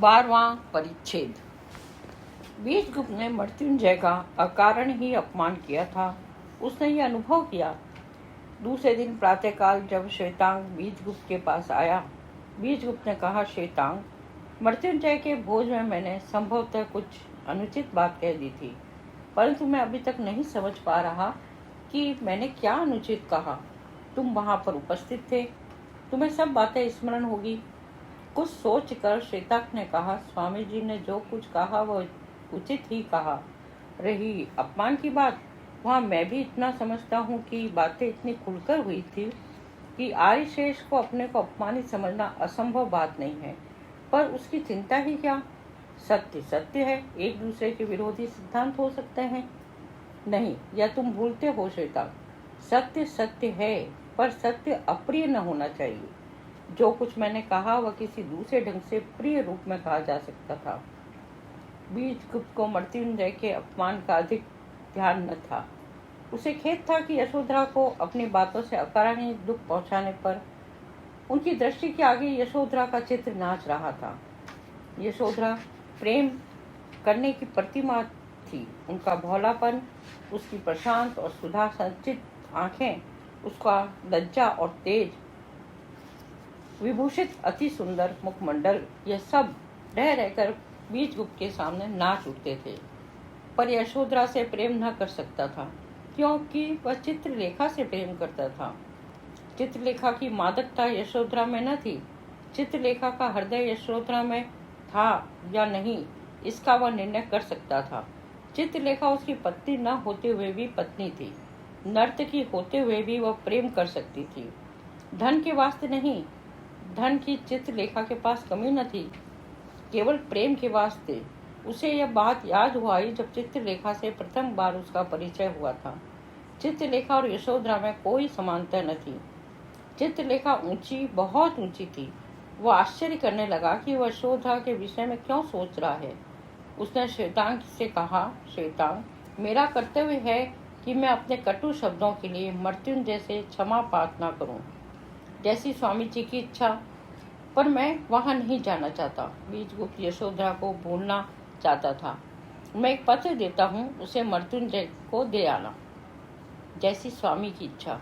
12वां परिच्छेद। बीजगुप्त ने मृत्युंजय का अकारण ही अपमान किया था। उसने यह अनुभव किया। दूसरे दिन प्रातःकाल जब श्वेतांग बीजगुप्त के पास आया, बीजगुप्त ने कहा, श्वेतांग, मृत्युंजय के भोज में मैंने संभवतः कुछ अनुचित बात कह दी थी, परंतु मैं अभी तक नहीं समझ पा रहा कि मैंने क्या अनुचित कहा। तुम वहां पर उपस्थित थे, तुम्हें सब बातें स्मरण होगी। कुछ सोचकर श्वेतांग ने कहा, स्वामी जी ने जो कुछ कहा वह उचित ही कहा। रही अपमान की बात, वहाँ मैं भी इतना समझता हूँ कि बातें इतनी खुलकर हुई थी कि आर्यश्रेष्ठ को अपने को अपमानित समझना असंभव बात नहीं है, पर उसकी चिंता ही क्या। सत्य सत्य है, एक दूसरे के विरोधी सिद्धांत हो सकते हैं। नहीं, यह तुम भूलते हो श्वेतांग। सत्य सत्य है, पर सत्य अप्रिय न होना चाहिए। जो कुछ मैंने कहा वह किसी दूसरे ढंग से प्रिय रूप में कहा जा सकता था। बीजगुप्त को मृत्युंजय के अपमान का अधिक ध्यान न था। उसे खेद था कि यशोधरा को अपनी बातों से अकारण दुख पहुंचाने पर उनकी दृष्टि के आगे यशोधरा का चित्र नाच रहा था। यशोधरा प्रेम करने की प्रतिमा थी। उनका भोलापन, उसकी प्रशांत और सुधा संचित आंखें, उसका लज्जा और तेज विभूषित अति सुंदर मुखमंडल, यह सब रह रहकर बीजगुप्त के सामने नाच उठते थे। पर यशोधरा से प्रेम न कर सकता था, क्योंकि वह चित्रलेखा से प्रेम करता था। चित्रलेखा की मादकता यशोधरा में न थी। चित्रलेखा का हृदय यशोधरा में था या नहीं, इसका वह निर्णय कर सकता था। चित्रलेखा उसकी पत्नी न होते हुए भी पत्नी थी। नर्तकी होते हुए भी वह प्रेम कर सकती थी। धन के वास्ते नहीं, धन की चित्रलेखा के पास कमी न थी, केवल प्रेम के वास्ते। उसे यह बात याद हुआ जब चित्रलेखा से प्रथम बार उसका परिचय हुआ था। चित्रलेखा और यशोधरा में कोई समानता न थी। चित्रलेखा ऊंची, बहुत ऊंची थी। वह आश्चर्य करने लगा कि वह यशोधरा के विषय में क्यों सोच रहा है। उसने श्वेतांग से कहा, श्वेतांग, मेरा कर्तव्य है कि मैं अपने कटु शब्दों के लिए मृत्युंजय से क्षमा प्रार्थना करूं, जैसी स्वामी जी की इच्छा, पर मैं वहां नहीं जाना चाहता। बीजगुप्त यशोधरा को भूलना चाहता था। मैं एक पत्र देता हूँ, उसे मृत्युंजय को दे आना, जैसी स्वामी की इच्छा।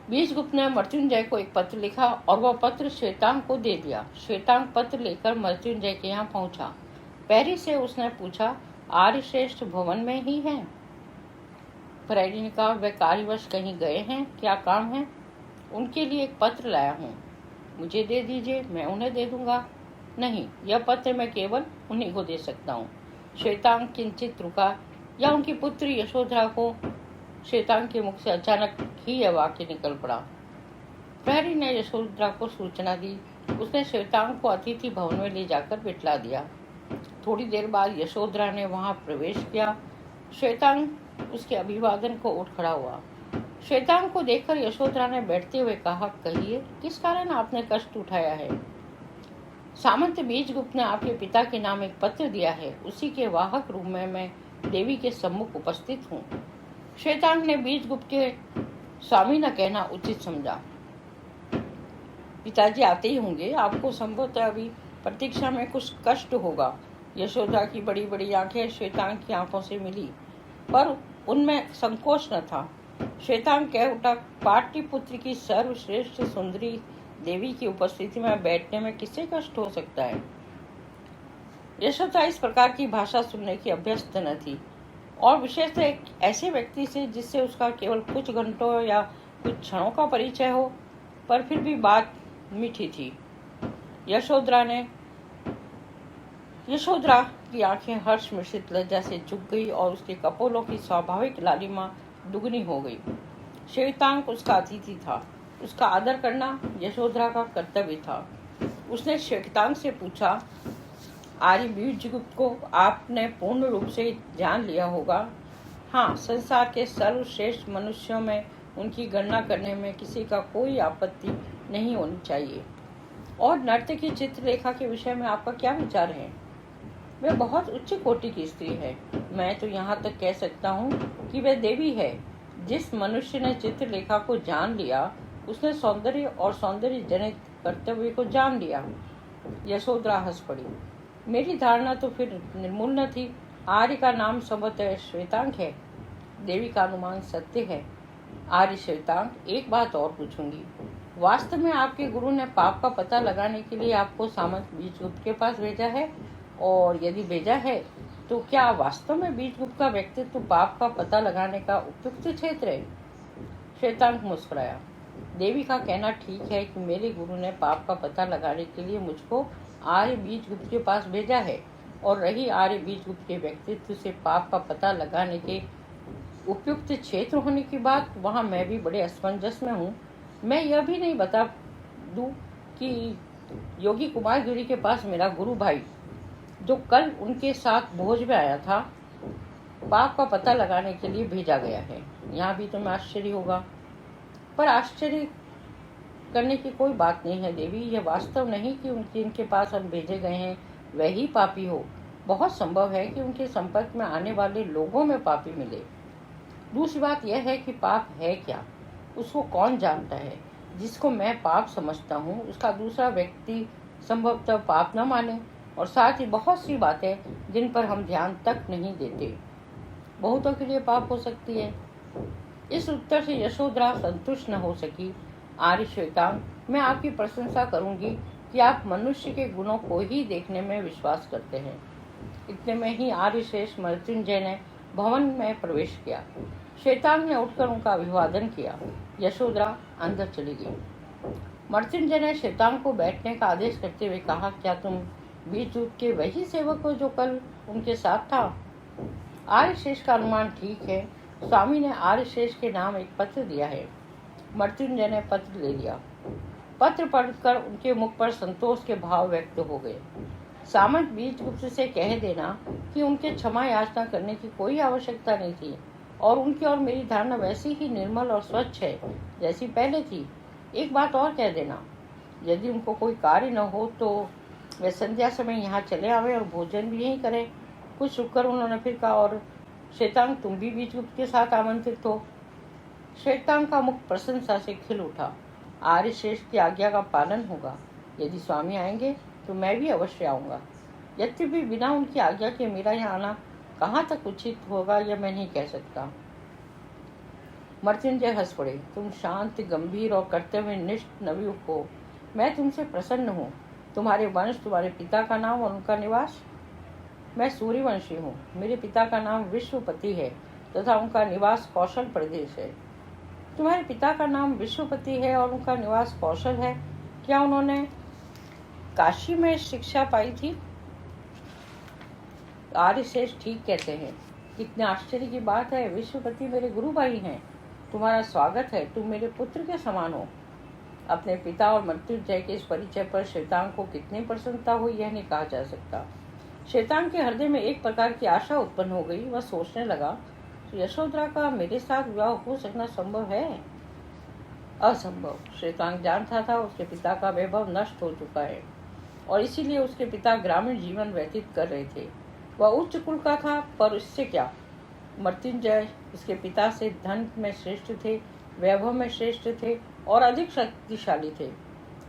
बीजगुप्त ने मृत्युंजय को एक पत्र लिखा और वह पत्र श्वेतांग को दे दिया। श्वेतांग पत्र लेकर मृत्युंजय के यहाँ पहुंचा। पैरी से उसने पूछा, आर्यश्रेष्ठ भवन में ही हैं? पैरी ने कहा, वे कार्यवश कहीं गए हैं, क्या काम है? उनके लिए एक पत्र लाया हूँ, मुझे दे दीजिए, मैं उन्हें दे दूंगा। नहीं, यह पत्र मैं केवल उन्हीं को दे सकता हूँ। श्वेतांग किंचित रुका, या उनकी पुत्री यशोधरा को। श्वेतांग के मुख से अचानक ही यह वाक्य निकल पड़ा। प्रहरी ने यशोधरा को सूचना दी। उसने श्वेतांग को अतिथि भवन में ले जाकर बिठला दिया। थोड़ी देर बाद यशोधरा ने वहां प्रवेश किया। श्वेतांग उसके अभिवादन को उठ खड़ा हुआ। श्वेतांग को देखकर यशोधरा ने बैठते हुए कहा, कहिए, किस कारण आपने कष्ट उठाया है? सामंत बीजगुप्त ने आपके पिता के नाम एक पत्र दिया है, उसी के वाहक रूप में मैं देवी के सम्मुख उपस्थित हूँ। श्वेतांग ने बीजगुप्त के स्वामी न कहना उचित समझा। पिताजी आते ही होंगे, आपको संभवतः अभी प्रतीक्षा में कुछ कष्ट होगा। यशोधरा की बड़ी बड़ी आंखें श्वेतांग की आंखों से मिली, पर उनमें संकोच न था। श्वेतांग कह उठा, पाटलिपुत्र की सर्वश्रेष्ठ सुंदरी देवी की उपस्थिति में बैठने में किसे कष्ट हो सकता है? यशोधरा इस प्रकार की भाषा सुनने की अभ्यस्त न थी, और विशेषतः एक ऐसे व्यक्ति से जिससे उसका केवल कुछ घंटों या कुछ क्षणों का परिचय हो, पर फिर भी बात मीठी थी। यशोधरा की आंखें हर्ष मिश्रित लज्जा से झुक गई और उसके कपोलों की स्वाभाविक लालिमा दुगनी हो गई। श्वेतांग उसका अतिथि था, उसका आदर करना यशोधरा का कर्तव्य था। उसने श्वेतांग से पूछा, आर्य बीजगुप्त को आपने पूर्ण रूप से जान लिया होगा? हाँ, संसार के सर्वश्रेष्ठ मनुष्यों में उनकी गणना करने में किसी का कोई आपत्ति नहीं होनी चाहिए। और नर्तकी चित्रलेखा के विषय में आपका क्या विचार है? वह बहुत उच्च कोटि की स्त्री है। मैं तो यहाँ तक कह सकता हूँ कि वह देवी है। जिस मनुष्य ने चित्रलेखा को जान लिया, उसने सौंदर्य और सौंदर्य जनित कर्तव्य को जान लिया। यशोधरा हंस पड़ी। मेरी धारणा तो फिर निर्मूल न थी। आर्य का नाम संभवतः श्वेतांग है। देवी का अनुमान सत्य है। आर्य श्वेतांग, एक बात और पूछूंगी। वास्तव में आपके गुरु ने पाप का पता लगाने के लिए आपको सामंत बीजगुप्त के पास भेजा है? और यदि भेजा है तो क्या वास्तव में बीजगुप्त का व्यक्तित्व पाप का पता लगाने का उपयुक्त क्षेत्र है? श्वेतांग मुस्कुराया। देवी का कहना ठीक है कि मेरे गुरु ने पाप का पता लगाने के लिए मुझको आर्य बीजगुप्त के पास भेजा है, और रही आर्य बीजगुप्त के व्यक्तित्व से पाप का पता लगाने के उपयुक्त क्षेत्र होने की बात, वहाँ मैं भी बड़े असमंजस में हूँ। मैं यह भी नहीं बता दूं कि योगी कुमारगिरी के पास मेरा गुरु भाई, जो कल उनके साथ भोज में आया था, पाप का पता लगाने के लिए भेजा गया है। यहाँ भी तुम्हें आश्चर्य होगा, पर आश्चर्य करने की कोई बात नहीं है देवी। यह वास्तव नहीं कि जिनके पास हम भेजे गए हैं वही पापी हो। बहुत संभव है कि उनके संपर्क में आने वाले लोगों में पापी मिले। दूसरी बात यह है कि पाप है क्या, उसको कौन जानता है। जिसको मैं पाप समझता हूँ उसका दूसरा व्यक्ति संभवतः पाप न माने, और साथ ही बहुत सी बातें जिन पर हम ध्यान तक नहीं देते बहुतों के लिए पाप हो सकती है। इस उत्तर से यशोधरा संतुष्ट न हो सकी। आर्य श्वेतांग, मैं आपकी प्रशंसा करूंगी कि आप मनुष्य के गुणों को ही देखने में विश्वास करते हैं। इतने में ही आर्य श्रेष्ठ मृत्युंजय ने भवन में प्रवेश किया। श्वेतांग ने उठकर उनका अभिवादन किया। यशोधरा अंदर चली गई। मृत्युंजय ने श्वेतांग को बैठने का आदेश करते हुए कहा, क्या तुम बीजदूत के वही सेवक हो जो कल उनके साथ था? आर्यशेष का अनुमान ठीक है। स्वामी ने आर्यशेष के नाम एक पत्र दिया है। मृत्युंजय ने पत्र ले लिया। पत्र पढ़कर उनके मुख पर संतोष के भाव व्यक्त हो गए। सामंत बीजगुप्त से कह देना कि उनके क्षमा याचना करने की कोई आवश्यकता नहीं थी, और उनकी और मेरी धारणा वैसी ही निर्मल और स्वच्छ है जैसी पहले थी। एक बात और कह देना, यदि उनको कोई कार्य न हो तो वे संध्या समय यहाँ चले आवे और भोजन भी यहीं करें। कुछ रुककर उन्होंने फिर कहा, और श्वेतांग, तुम भी बीजगुप्त के साथ आमंत्रित हो। श्वेतांग का मुख प्रशंसा से खिल उठा। आर्यश्रेष्ठ की आज्ञा का पालन होगा। यदि स्वामी आएंगे तो मैं भी अवश्य आऊँगा। यद्यपि बिना उनकी आज्ञा के मेरा यहाँ आना कहाँ तक उचित होगा यह मैं नहीं कह सकता। मृत्युंजय हंस पड़े। तुम शांत, गंभीर और कर्तव्यनिष्ठ नवयुवक हो। मैं तुमसे प्रसन्न हूँ। तुम्हारे वंश, तुम्हारे पिता का नाम और उनका निवास? मैं सूर्यवंशी हूँ। मेरे पिता का नाम विश्वपति है तथा उनका निवास कौशल प्रदेश है। तुम्हारे पिता का नाम विश्वपति है और उनका निवास कौशल है। क्या उन्होंने काशी में शिक्षा पाई थी? आर्यश्रेष्ठ ठीक कहते हैं। कितने आश्चर्य की बात है। विश्वपति मेरे गुरु भाई हैं। तुम्हारा स्वागत है। तुम मेरे पुत्र के समान हो। अपने पिता और मृत्युंजय के इस परिचय पर श्वेतांग को कितनी प्रसन्नता हुई यह नहीं कहा जा सकता। श्वेतांग के हृदय में एक प्रकार की आशा उत्पन्न हो गई। वह सोचने लगा, तो यशोधरा का मेरे साथ विवाह हो सकना संभव है? असंभव। श्वेतांग जानता था उसके पिता का वैभव नष्ट हो चुका है, और इसीलिए उसके पिता ग्रामीण जीवन व्यतीत कर रहे थे। वह उच्च कुल का था, पर इससे क्या। मृत्युंजय उसके पिता से धन में श्रेष्ठ थे, वैभव में श्रेष्ठ थे और अधिक शक्तिशाली थे।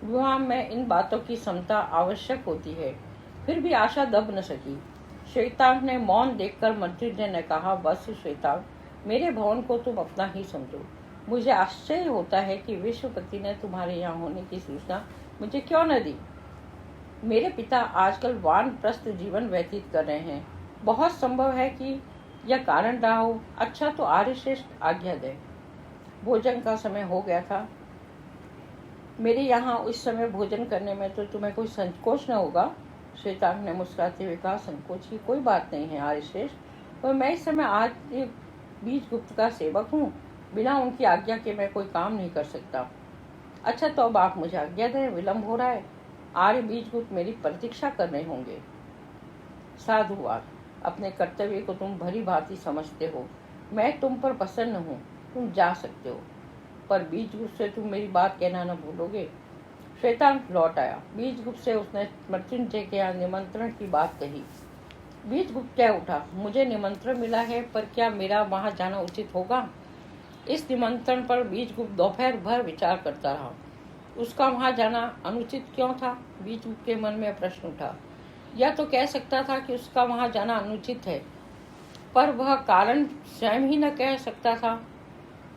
विवाह में इन बातों की समता आवश्यक होती है। फिर भी आशा दब न सकी। श्वेतांग ने मौन देखकर मृत्युंजय ने कहा, बस श्वेतांग, मेरे भवन को तुम अपना ही समझो। मुझे आश्चर्य होता है कि विश्वपति ने तुम्हारे यहाँ होने की सूचना मुझे क्यों न दी। मेरे पिता आजकल वानप्रस्थ जीवन व्यतीत कर रहे हैं। बहुत संभव है कि यह कारण रहा हो। अच्छा, तो आर्यश्रेष्ठ आज्ञा दे। भोजन का समय हो गया था। मेरे यहाँ इस समय भोजन करने में तो तुम्हें कोई संकोच न होगा? श्वेतांग ने मुस्कुराते हुए कहा, संकोच की कोई बात नहीं है आर्यश्रेष्ठ, पर मैं इस समय आज बीजगुप्त का सेवक हूँ। बिना उनकी आज्ञा के मैं कोई काम नहीं कर सकता। अच्छा, तो अब आप मुझे आज्ञा दें, विलम्ब हो रहा है। आर्य बीजगुप्त मेरी प्रतीक्षा कर रहे होंगे। साधुवाद। अपने कर्तव्य को तुम भली भांति समझते हो। मैं तुम पर प्रसन्न हूँ। तुम जा सकते हो, पर बीजगुप्त से तुम मेरी बात कहना न भूलोगे। श्वेतांग लौट आया। बीजगुप्त से उसने मृत्युंजय के यहाँ निमंत्रण की बात कही। बीजगुप्त कह उठा, मुझे निमंत्रण मिला है, पर क्या मेरा वहाँ जाना उचित होगा? इस निमंत्रण पर बीजगुप्त दोपहर भर विचार करता रहा। उसका वहां जाना अनुचित क्यों था? बीजगुप्त के मन में प्रश्न उठा। यह तो कह सकता था कि उसका वहां जाना अनुचित है, पर वह कारण स्वयं ही न कह सकता था।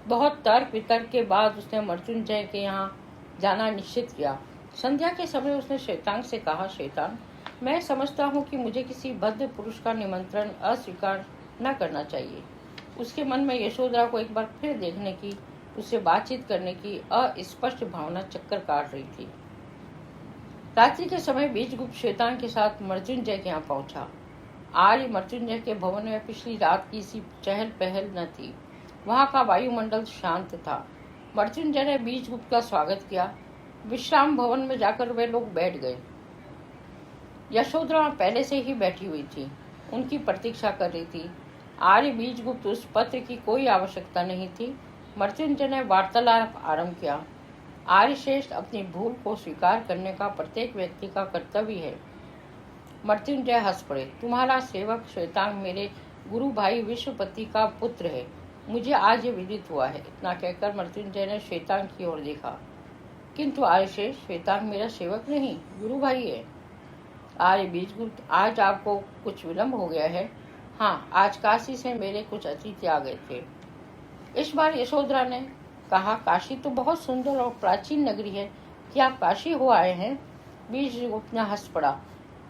बहुत तर्क वितर्क के बाद उसने मृत्युंजय के यहाँ जाना निश्चित किया। संध्या के समय उसने श्वेतांग से कहा, श्वेतांग, मैं समझता हूँ कि मुझे किसी भद्र पुरुष का निमंत्रण अस्वीकार न करना चाहिए। उसके मन में यशोधरा को एक बार फिर देखने की, उससे बातचीत करने की अस्पष्ट भावना चक्कर काट रही थी। रात्रि के समय बीजगुप्त श्वेतांग के साथ मृत्युंजय के यहाँ पहुंचा। आर्य मृत्युंजय के भवन में पिछली रात की सी चहल पहल न थी। वहां का वायुमंडल शांत था। मृत्युंजय ने बीजगुप्त का स्वागत किया। विश्राम भवन में जाकर वे लोग बैठ गए। यशोधरा पहले से ही बैठी हुई थी, उनकी प्रतीक्षा कर रही थी। आर्य बीजगुप्त उस पत्र की कोई आवश्यकता नहीं थी। मृत्युंजय ने वार्तालाप आरंभ किया। आर्य श्रेष्ठ, अपनी भूल को स्वीकार करने का प्रत्येक व्यक्ति का कर्तव्य है। मृत्युंजय हंस पड़े। तुम्हारा सेवक श्वेतांग मेरे गुरु भाई विश्वपति का पुत्र है, मुझे आज ये विदित हुआ है। इतना कहकर मृत्युंजय ने श्वेतांग की ओर देखा। किंतु आर्य श्रेष्ठ, श्वेतांग मेरा सेवक नहीं, गुरु भाई है। आर्य बीजगुप्त, आज आपको कुछ विलंब हो गया है। हाँ, आज काशी से मेरे कुछ अतिथि आ गए थे। इस बार यशोधरा ने कहा, काशी तो बहुत सुंदर और प्राचीन नगरी है, क्या आप काशी हो आए हैं? बीजगुप्त ने हंस पड़ा।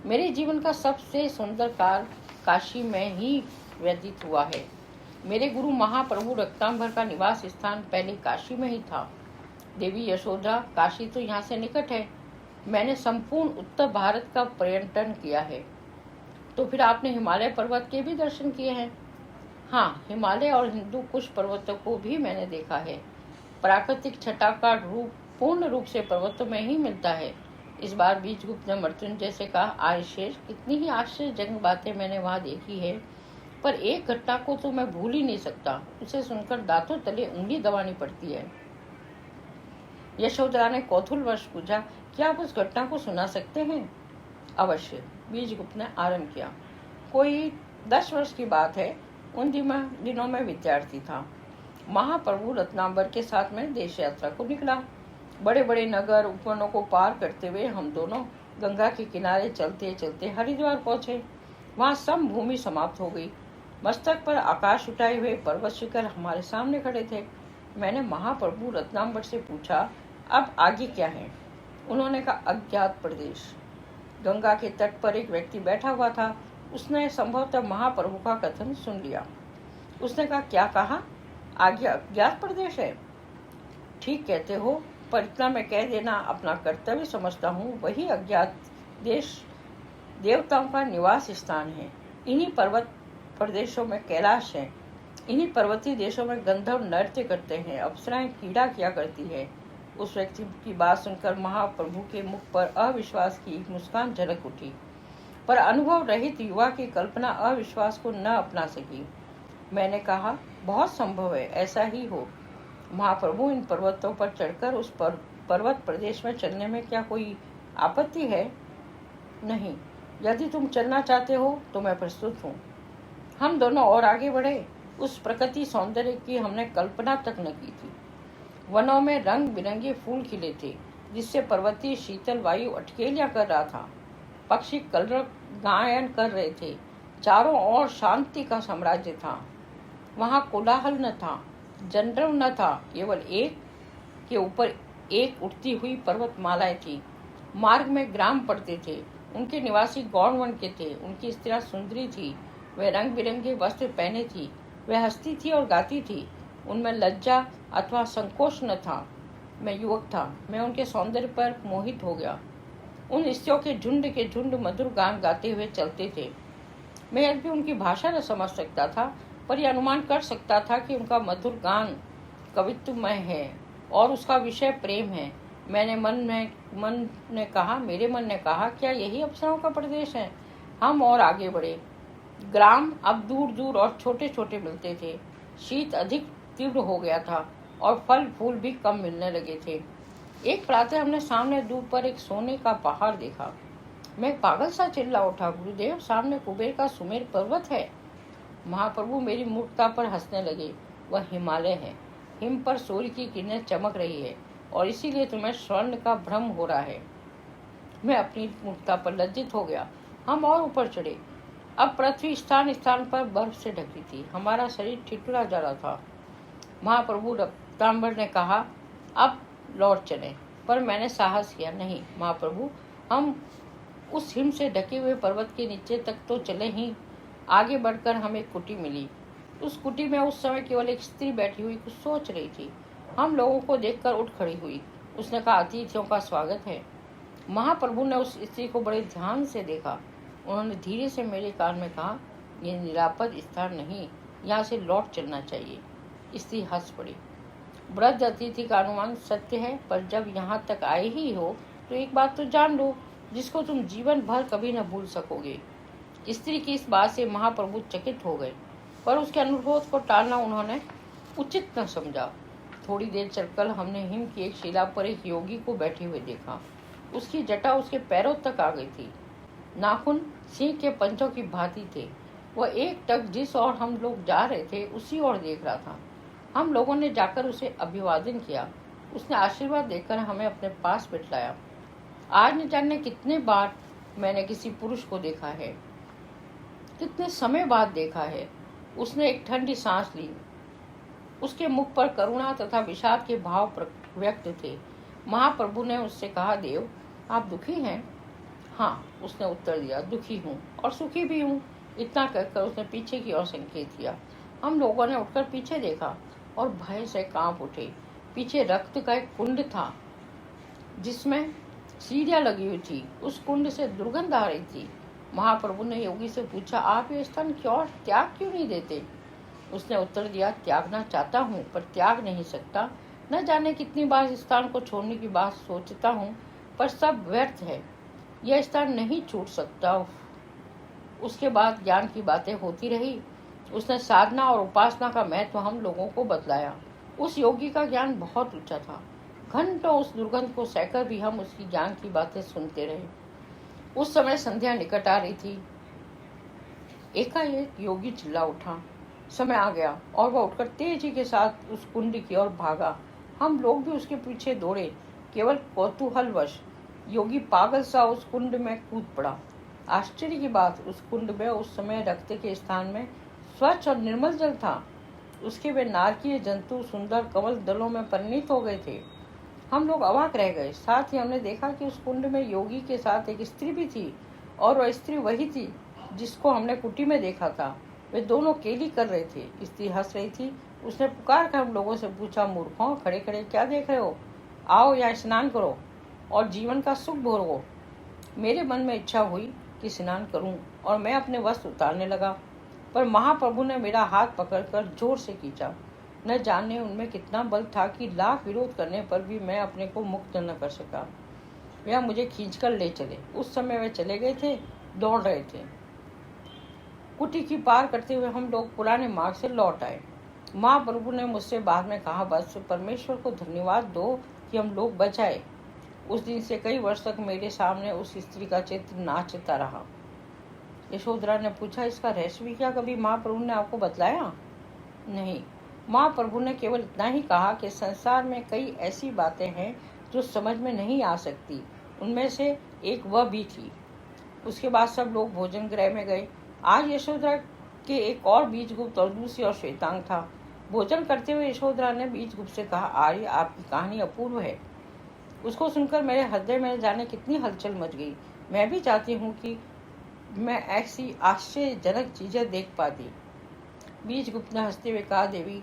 मेरे जीवन का सबसे सुंदर काल काशी में ही व्यतीत हुआ है। मेरे गुरु महाप्रभु रक्तांबर का निवास स्थान पहले काशी में ही था। देवी यशोधरा, काशी तो यहाँ से निकट है। मैंने संपूर्ण उत्तर भारत का पर्यटन किया है। तो फिर आपने हिमालय पर्वत के भी दर्शन किए हैं? हाँ, हिमालय और हिंदू कुश पर्वतों को भी मैंने देखा है। प्राकृतिक छटा का रूप पूर्ण रूप से पर्वतों में ही मिलता है। इस बार बीजगुप्त ने मृत्युंजय से कहा, आर्यश्रेष्ठ, कितनी ही आश्चर्यजनक बातें मैंने वहाँ देखी है, पर एक घटना को तो मैं भूल ही नहीं सकता। उसे सुनकर दांतों तले उंगली दबानी पड़ती है। यशोधरा ने कौतूहलवश पूछा, क्या आप उस घटना को सुना सकते हैं? अवश्य, बीजगुप्त ने आरंभ किया। कोई 10 वर्ष की बात है। उन दिनों में विद्यार्थी था। महाप्रभु रत्नांबर के साथ में देश यात्रा को निकला। बड़े बड़े नगर उपवनों को पार करते हुए हम दोनों गंगा के किनारे चलते चलते हरिद्वार पहुंचे। वहां समभूमि समाप्त हो गई। मस्तक पर आकाश उठाए हुए पर्वत शिखर हमारे सामने खड़े थे। मैंने महाप्रभु रत्नांबर से पूछा, अब आगे क्या है? उन्होंने कहा, अज्ञात प्रदेश। गंगा के तट पर एक व्यक्ति बैठा हुआ था। उसने संभवतः महाप्रभु का कथन सुन लिया। उसने कहा, क्या कहा? आगे अज्ञात प्रदेश है? ठीक कहते हो, पर इतना मैं कह देना अपना कर्तव्य समझता हूँ। वही अज्ञात देश देवताओं का निवास स्थान है। इन्हीं पर्वत प्रदेशों में कैलाश है। इन्हीं पर्वतीय देशों में गंधर्व नृत्य करते हैं, अप्सराएं क्रीड़ा किया करती है। उस व्यक्ति की बात सुनकर महाप्रभु के मुख पर अविश्वास की एक मुस्कान झलक उठी, पर अनुभव रहित युवा की कल्पना अविश्वास को न अपना सकी। मैंने कहा, बहुत संभव है ऐसा ही हो। महाप्रभु, इन पर्वतों पर चढ़कर उस पर्वत प्रदेश में चलने में क्या कोई आपत्ति है? नहीं, यदि तुम चलना चाहते हो तो मैं प्रस्तुत हूँ। हम दोनों और आगे बढ़े। उस प्रकृति सौंदर्य की हमने कल्पना तक न की थी। वनों में रंग बिरंगे फूल खिले थे, जिससे पर्वतीय शीतल वायु अटकेलियां कर रहा था। पक्षी कलरव गायन कर रहे थे। चारों ओर शांति का साम्राज्य था। वहाँ कोलाहल न था, जनरव न था, केवल एक के ऊपर एक उठती हुई पर्वतमालाएं थी। मार्ग में ग्राम पड़ते थे। उनके निवासी गौड़ वर्ण के थे। उनकी स्त्रियां सुंदरी थी। वे रंग बिरंगे वस्त्र पहने थी। वह हंसती थी और गाती थी। उनमें लज्जा अथवा संकोच न था। मैं युवक था। मैं उनके सौंदर्य पर मोहित हो गया। उन स्त्रियों के झुंड मधुर गान गाते हुए चलते थे। मैं यद्यपि उनकी भाषा न समझ सकता था, पर यह अनुमान कर सकता था कि उनका मधुर गान कवित्वमय है और उसका विषय प्रेम है। मेरे मन ने कहा, क्या यही अप्सराओं का प्रदेश है? हम और आगे बढ़े। ग्राम अब दूर दूर और छोटे छोटे मिलते थे। शीत अधिक तीव्र हो गया था और फल फूल भी कम मिलने लगे थे। एक प्रातः हमने सामने दूर पर एक सोने का पहाड़ देखा। मैं पागल सा चिल्ला उठा, गुरुदेव, सामने कुबेर का सुमेर पर्वत है। महाप्रभु मेरी मूर्खता पर हंसने लगे। वह हिमालय है। हिम पर सूर्य की किरणें चमक रही है। और इसीलिए तुम्हें स्वर्ण का भ्रम हो रहा है। मैं अपनी मूर्खता पर लज्जित हो गया। हम और ऊपर चढ़े। अब पृथ्वी स्थान स्थान पर बर्फ से ढकी थी। हमारा शरीर ठिठुरा जा रहा था। महाप्रभु रक्तांबर ने कहा, अब लौट चले। पर मैंने साहस किया, नहीं महाप्रभु, हम उस हिम से ढके हुए पर्वत के नीचे तक तो चले ही। आगे बढ़कर हमें एक कुटी मिली। उस कुटी में उस समय केवल एक स्त्री बैठी हुई कुछ सोच रही थी। हम लोगों को देखकर उठ खड़ी हुई। उसने कहा, अतिथियों का स्वागत है। महाप्रभु ने उस स्त्री को बड़े ध्यान से देखा। उन्होंने धीरे से मेरे कान में कहा, यह निरापद स्थान नहीं, यहाँ से लौट चलना चाहिए। स्त्री हंस पड़ी। वृद्ध अतिथि का अनुमान सत्य है, पर जब यहाँ तक आए ही हो तो एक बात तो जान लो, जिसको तुम जीवन भर कभी न भूल सकोगे। स्त्री की इस बात से महाप्रभु चकित हो गए, पर उसके अनुरोध को टालना उन्होंने उचित न समझा। थोड़ी देर चलकर हमने हिम की एक शिला पर एक योगी को बैठे हुए देखा। उसकी जटा उसके पैरों तक आ गई थी। नाखून सिंह के पंचों की भांति थे। वह एक टक जिस ओर हम लोग जा रहे थे उसी ओर देख रहा था। हम लोगों ने जाकर उसे अभिवादन किया। उसने आशीर्वाद देकर हमें अपने पास बिठाया। आज न जाने कितने बार मैंने किसी पुरुष को देखा है, कितने समय बाद देखा है। उसने एक ठंडी सांस ली। उसके मुख पर करुणा तथा विषाद के भाव व्यक्त थे। महाप्रभु ने उससे कहा, देव, आप दुखी हैं? हाँ, उसने उत्तर दिया, दुखी हूँ और सुखी भी हूँ। इतना कहकर उसने पीछे की ओर संकेत किया। हम लोगों ने उठकर पीछे देखा और भय से कांप उठे। पीछे रक्त का एक कुंड था जिसमें सीढ़ियां लगी हुई थी। उस कुंड से दुर्गंध आ रही थी। महाप्रभु ने योगी से पूछा, आप ये स्थान त्याग क्यों नहीं देते? उसने उत्तर दिया, त्यागना चाहता हूँ पर त्याग नहीं सकता। न जाने कितनी बार इस स्थान को छोड़ने की बात सोचता हूँ, पर सब व्यर्थ है। यह स्थान नहीं छूट सकता। उसके बाद ज्ञान की बातें होती रही। उसने साधना और उपासना का महत्व हम लोगों को बतलाया। उस योगी का ज्ञान बहुत ऊंचा था। घंटों उस दुर्गंध को सहकर भी हम उसकी ज्ञान की बातें सुनते रहे। उस समय संध्या निकट आ रही थी। एकाएक योगी चिल्ला उठा, समय आ गया, और वह उठकर तेजी के साथ उस कुंड की ओर भागा। हम लोग भी उसके पीछे दौड़े। केवल कौतूहलवश योगी पागल सा उस कुंड में कूद पड़ा। आश्चर्य की बात, उस कुंड में उस समय रक्त के स्थान में स्वच्छ और निर्मल जल था। उसके वे नारकीय जंतु सुंदर कमल दलों में परिणित हो गए थे। हम लोग अवाक रह गए। साथ ही हमने देखा कि उस कुंड में योगी के साथ एक स्त्री भी थी, और वह स्त्री वही थी जिसको हमने कुटी में देखा था। वे दोनों केली कर रहे थे। स्त्री हंस रही थी। उसने पुकार कर हम लोगों से पूछा, मूर्खों, खड़े खड़े क्या देख रहे हो? आओ यहाँ स्नान करो और जीवन का सुख भोगो। मेरे मन में इच्छा हुई कि स्नान करूं और मैं अपने वस्त्र उतारने लगा, पर महाप्रभु ने मेरा हाथ पकड़कर जोर से खींचा। न जाने उनमें कितना बल था कि लाख विरोध करने पर भी मैं अपने को मुक्त न कर सका। वे मुझे खींचकर ले चले। उस समय वे चले गए थे, दौड़ रहे थे। कुटी की पार करते हुए हम लोग पुराने मार्ग से लौट आए। महाप्रभु ने मुझसे बाद में कहा, बस परमेश्वर को धन्यवाद दो कि हम लोग बच आए। उस दिन से कई वर्ष तक मेरे सामने उस स्त्री का चित्र नाचता रहा। यशोधरा ने पूछा, इसका रहस्य भी क्या कभी महाप्रभु ने आपको बतलाया? नहीं, महाप्रभु ने केवल इतना ही कहा कि संसार में कई ऐसी बातें हैं जो समझ में नहीं आ सकती। उनमें से एक वह भी थी। उसके बाद सब लोग भोजन गृह में गए। आज यशोधरा के एक और बीजगुप्त और दूसरी और श्वेतांग था। भोजन करते हुए यशोधरा ने बीजगुप्त से कहा, आर्य, आपकी कहानी अपूर्व है। उसको सुनकर मेरे हृदय में जाने कितनी हलचल मच गई। मैं भी चाहती हूँ कि मैं ऐसी आश्चर्यजनक चीजें देख पाती। बीजगुप्त ने हंसते हुए कहा, देवी,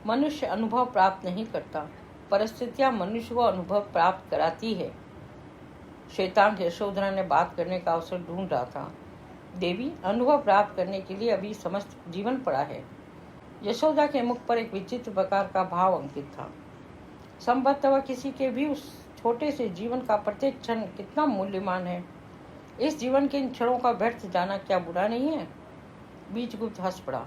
मनुष्य अनुभव प्राप्त नहीं करता, परिस्थितियां मनुष्य को अनुभव प्राप्त कराती है। श्वेतांग यशोधरा ने बात करने का अवसर ढूंढ रहा था। देवी, अनुभव प्राप्त करने के लिए अभी समस्त जीवन पड़ा है। यशोदा के मुख पर एक विचित्र प्रकार का भाव अंकित था। संभवतः किसी के भी उस छोटे से जीवन का प्रत्येक क्षण कितना मूल्यवान है। इस जीवन के इन क्षणों का व्यर्थ जाना क्या बुरा नहीं है? बीजगुप्त हंस पड़ा।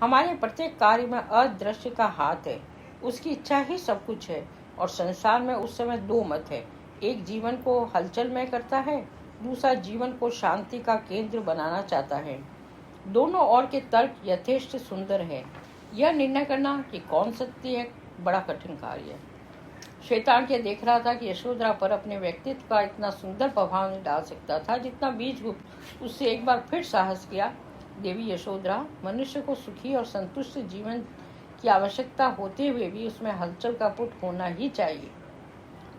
हमारे प्रत्येक कार्य में अदृश्य का हाथ है। उसकी इच्छा ही सब कुछ है। और संसार में उस समय दो मत है। एक जीवन को हलचल में करता है, दूसरा जीवन को शांति का केंद्र बनाना चाहता है। दोनों ओर के तर्क यथेष्ट सुंदर है। यह निर्णय करना कि कौन सत्य है बड़ा कठिन कार्य है। श्वेतांग ये देख रहा था कि यशोधरा पर अपने व्यक्तित्व का इतना सुंदर प्रभाव नहीं डाल सकता था जितना बीजगुप्त। उससे एक बार फिर साहस किया, देवी यशोधरा, मनुष्य को सुखी और संतुष्ट जीवन की आवश्यकता होते हुए भी उसमें हलचल का पुट होना ही चाहिए।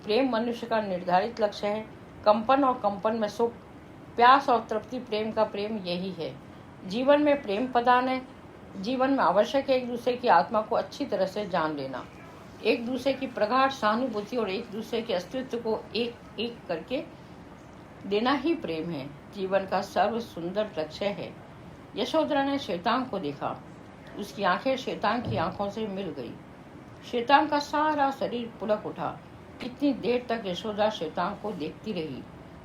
प्रेम मनुष्य का निर्धारित लक्ष्य है। कंपन और कंपन में सुख, प्यास और तृप्ति प्रेम का प्रेम यही है। जीवन में प्रेम प्रदान है। जीवन में आवश्यक है एक दूसरे की आत्मा को अच्छी तरह से जान लेना, एक दूसरे की प्रगाढ़ सहानुभूति और एक दूसरे के अस्तित्व को एक एक करके देना ही प्रेम है। जीवन का सर्व सुंदर लक्ष्य है। यशोधरा ने श्वेतांग को देखा। उसकी आंखें श्वेतांग की आंखों से मिल गई। श्वेतांग का सारा शरीर पुलक उठा। कितनी देर तक यशोधरा श्वेतांग को देखती रही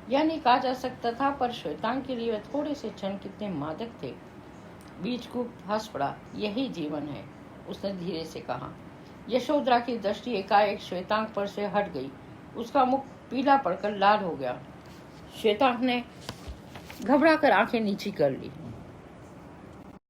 यह नहीं कहा जा सकता था, पर श्वेतांग के लिए थोड़े से क्षण कितने मादक थे। बीजगुप्त हंस पड़ा। यही जीवन है, उसने धीरे से कहा। यशोधरा की दृष्टि एकाएक श्वेतांग पर से हट गई। उसका मुख पीला पड़कर लाल हो गया। श्वेतांग ने घबराकर आंखें नीची कर ली।